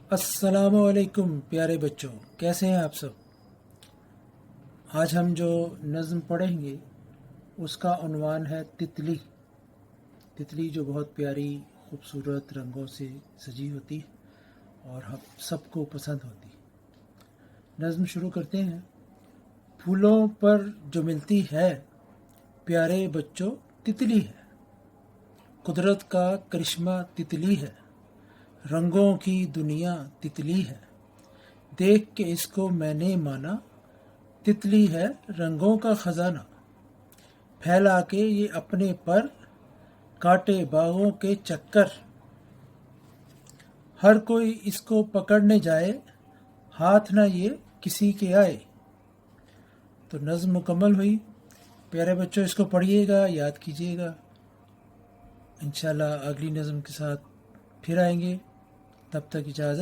अस्सलामुअलैकुम प्यारे बच्चों, कैसे हैं आप सब। आज हम जो नज़्म पढ़ेंगे उसका उन्वान है तितली। तितली जो बहुत प्यारी खूबसूरत रंगों से सजी होती है और हम सबको पसंद होती है। नज़्म शुरू करते हैं। फूलों पर जो मिलती है प्यारे बच्चों तितली है, कुदरत का करिश्मा तितली है, रंगों की दुनिया तितली है, देख के इसको मैंने माना, तितली है रंगों का खजाना, फैला के ये अपने पर, काटे बागों के चक्कर, हर कोई इसको पकड़ने जाए, हाथ ना ये किसी के आए। तो नज़्म मुकम्मल हुई। प्यारे बच्चों, इसको पढ़िएगा, याद कीजिएगा। इंशाल्लाह अगली नज़्म के साथ फिर आएंगे। तब तक इजाज़त।